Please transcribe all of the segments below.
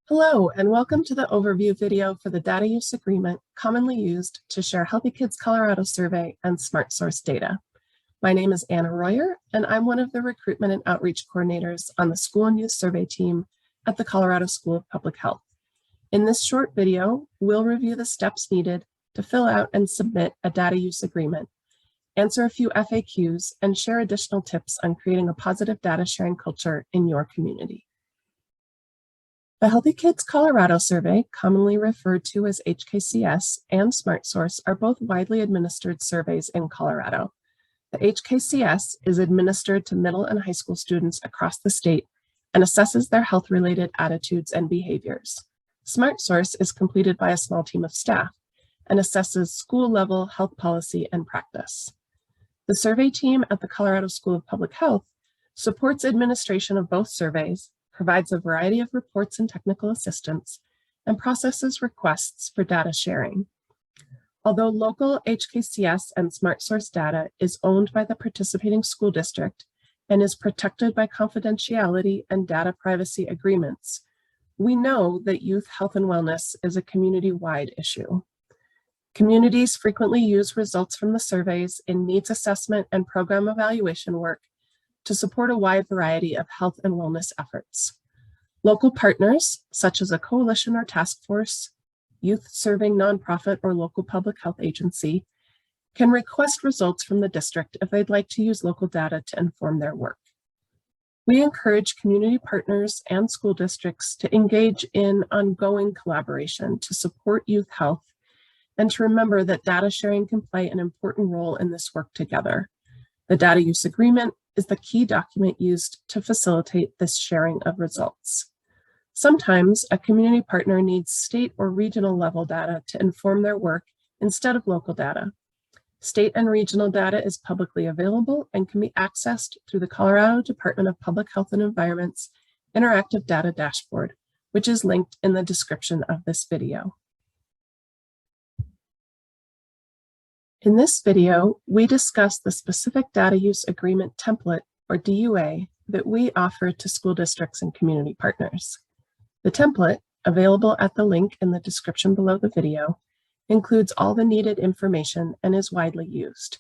Hello, and welcome to the overview video for the data use agreement commonly used to share Healthy Kids Colorado survey and smart source data. My name is Anna Royer, and I'm one of the recruitment and outreach coordinators on the school and youth survey team at the Colorado School of Public Health. In this short video, we'll review the steps needed to fill out and submit a data use agreement, answer a few FAQs, and share additional tips on creating a positive data sharing culture in your community. The Healthy Kids Colorado survey, commonly referred to as HKCS, and SmartSource are both widely administered surveys in Colorado. The HKCS is administered to middle and high school students across the state and assesses their health-related attitudes and behaviors. SmartSource is completed by a small team of staff and assesses school-level health policy and practice. The survey team at the Colorado School of Public Health supports administration of both surveys, provides a variety of reports and technical assistance, and processes requests for data sharing. Although local HKCS and SmartSource data is owned by the participating school district and is protected by confidentiality and data privacy agreements, we know that youth health and wellness is a community-wide issue. Communities frequently use results from the surveys in needs assessment and program evaluation work to support a wide variety of health and wellness efforts. Local partners, such as a coalition or task force, youth-serving nonprofit or local public health agency, can request results from the district if they'd like to use local data to inform their work. We encourage community partners and school districts to engage in ongoing collaboration to support youth health and to remember that data sharing can play an important role in this work together. The data use agreement is the key document used to facilitate this sharing of results. Sometimes a community partner needs state or regional level data to inform their work instead of local data. State and regional data is publicly available and can be accessed through the Colorado Department of Public Health and Environment's interactive data dashboard, which is linked in the description of this video. In this video, we discuss the specific data use agreement template, or DUA, that we offer to school districts and community partners. The template, available at the link in the description below the video, includes all the needed information and is widely used.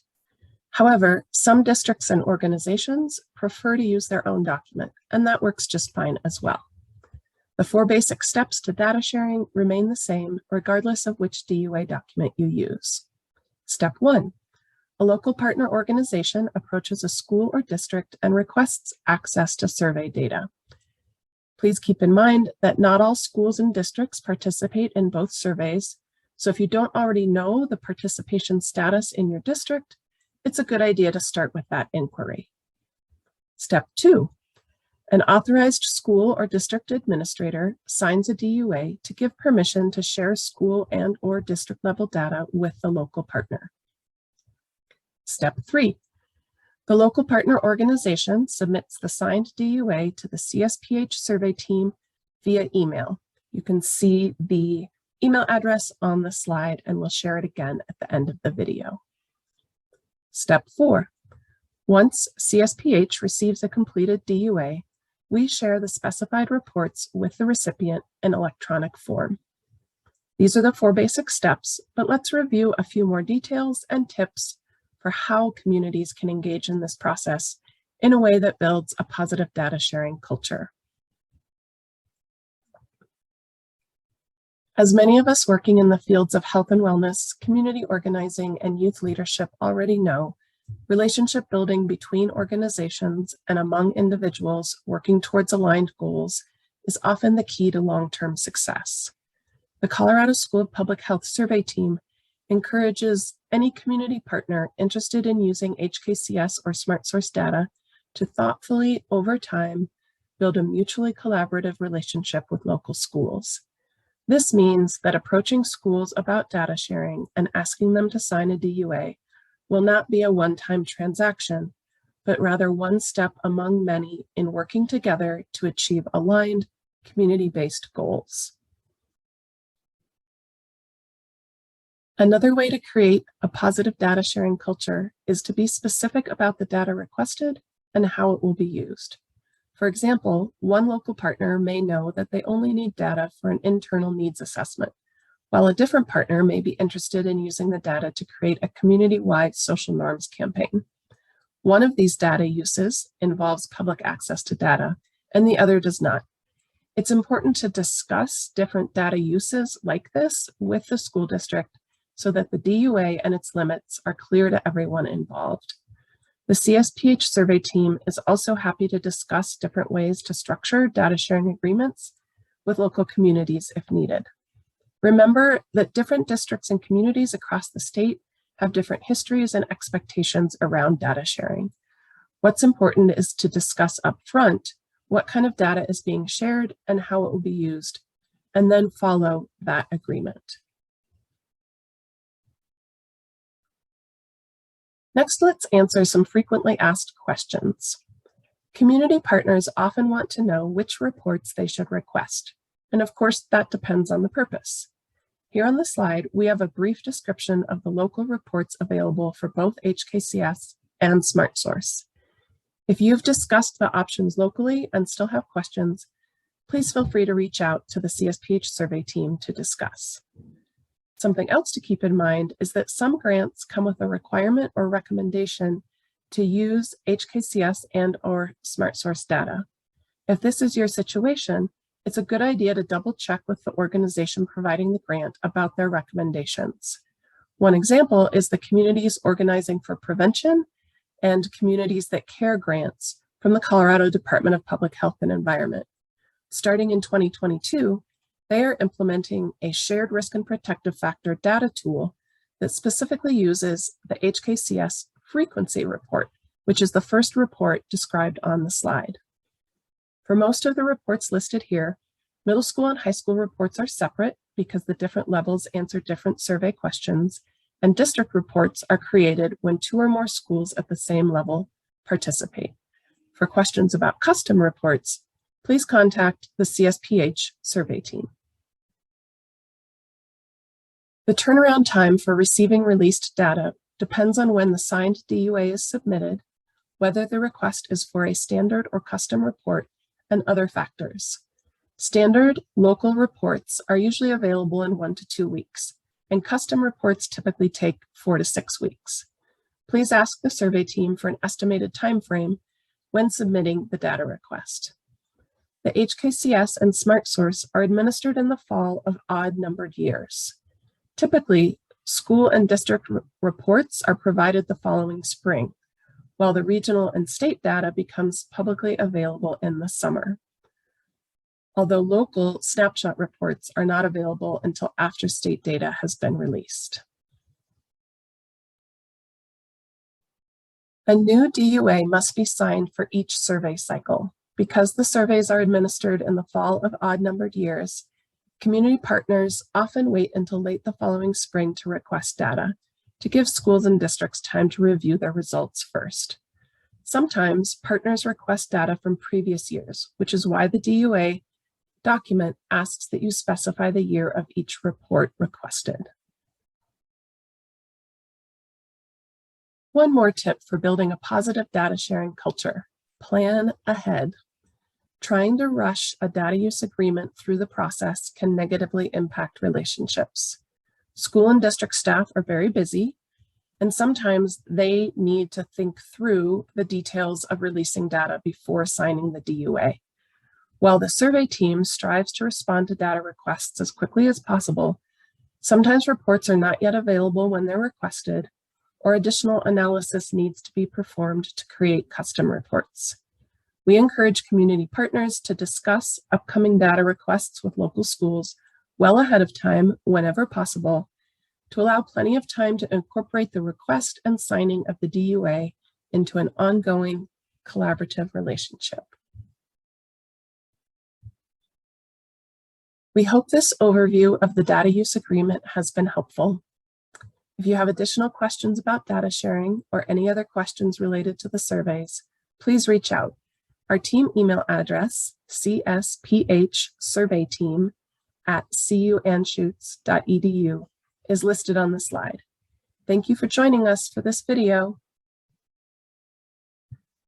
However, some districts and organizations prefer to use their own document, and that works just fine as well. The 4 basic steps to data sharing remain the same regardless of which DUA document you use. Step 1, a local partner organization approaches a school or district and requests access to survey data. Please keep in mind that not all schools and districts participate in both surveys, so if you don't already know the participation status in your district, it's a good idea to start with that inquiry. Step 2, an authorized school or district administrator signs a DUA to give permission to share school and/or district level data with the local partner. Step 3, the local partner organization submits the signed DUA to the CSPH survey team via email. You can see the email address on the slide, and we'll share it again at the end of the video. Step 4, once CSPH receives a completed DUA, we share the specified reports with the recipient in electronic form. These are the 4 basic steps, but let's review a few more details and tips for how communities can engage in this process in a way that builds a positive data sharing culture. As many of us working in the fields of health and wellness, community organizing, and youth leadership already know, relationship building between organizations and among individuals working towards aligned goals is often the key to long-term success. The Colorado School of Public Health survey team encourages any community partner interested in using HKCS or SmartSource data to thoughtfully, over time, build a mutually collaborative relationship with local schools. This means that approaching schools about data sharing and asking them to sign a DUA will not be a one-time transaction, but rather one step among many in working together to achieve aligned, community-based goals. Another way to create a positive data sharing culture is to be specific about the data requested and how it will be used. For example, one local partner may know that they only need data for an internal needs assessment, while a different partner may be interested in using the data to create a community-wide social norms campaign. One of these data uses involves public access to data, and the other does not. It's important to discuss different data uses like this with the school district so that the DUA and its limits are clear to everyone involved. The CSPH survey team is also happy to discuss different ways to structure data sharing agreements with local communities if needed. Remember that different districts and communities across the state have different histories and expectations around data sharing. What's important is to discuss upfront what kind of data is being shared and how it will be used, and then follow that agreement. Next, let's answer some frequently asked questions. Community partners often want to know which reports they should request, and of course, that depends on the purpose. Here on the slide, we have a brief description of the local reports available for both HKCS and SmartSource. If you've discussed the options locally and still have questions, please feel free to reach out to the CSPH survey team to discuss. Something else to keep in mind is that some grants come with a requirement or recommendation to use HKCS and/or SmartSource data. If this is your situation, it's a good idea to double check with the organization providing the grant about their recommendations. One example is the Communities Organizing for Prevention and Communities That Care grants from the Colorado Department of Public Health and Environment. Starting in 2022, they are implementing a shared risk and protective factor data tool that specifically uses the HKCS frequency report, which is the first report described on the slide. For most of the reports listed here, middle school and high school reports are separate because the different levels answer different survey questions, and district reports are created when 2 or more schools at the same level participate. For questions about custom reports, please contact the CSPH survey team. The turnaround time for receiving released data depends on when the signed DUA is submitted, whether the request is for a standard or custom report, and other factors. Standard local reports are usually available in 1 to 2 weeks, and custom reports typically take 4 to 6 weeks. Please ask the survey team for an estimated time frame when submitting the data request. The HKCS and SmartSource are administered in the fall of odd-numbered years. Typically, school and district reports are provided the following spring, while the regional and state data becomes publicly available in the summer. Although local snapshot reports are not available until after state data has been released. A new DUA must be signed for each survey cycle. Because the surveys are administered in the fall of odd-numbered years, community partners often wait until late the following spring to request data, to give schools and districts time to review their results first. Sometimes partners request data from previous years, which is why the DUA document asks that you specify the year of each report requested. One more tip for building a positive data sharing culture: plan ahead. Trying to rush a data use agreement through the process can negatively impact relationships. School and district staff are very busy, and sometimes they need to think through the details of releasing data before signing the DUA. While the survey team strives to respond to data requests as quickly as possible, sometimes reports are not yet available when they're requested, or additional analysis needs to be performed to create custom reports. We encourage community partners to discuss upcoming data requests with local schools well ahead of time, whenever possible, to allow plenty of time to incorporate the request and signing of the DUA into an ongoing collaborative relationship. We hope this overview of the data use agreement has been helpful. If you have additional questions about data sharing or any other questions related to the surveys, please reach out. Our team email address, csphsurveyteam@cuanschutz.edu, is listed on the slide. Thank you for joining us for this video.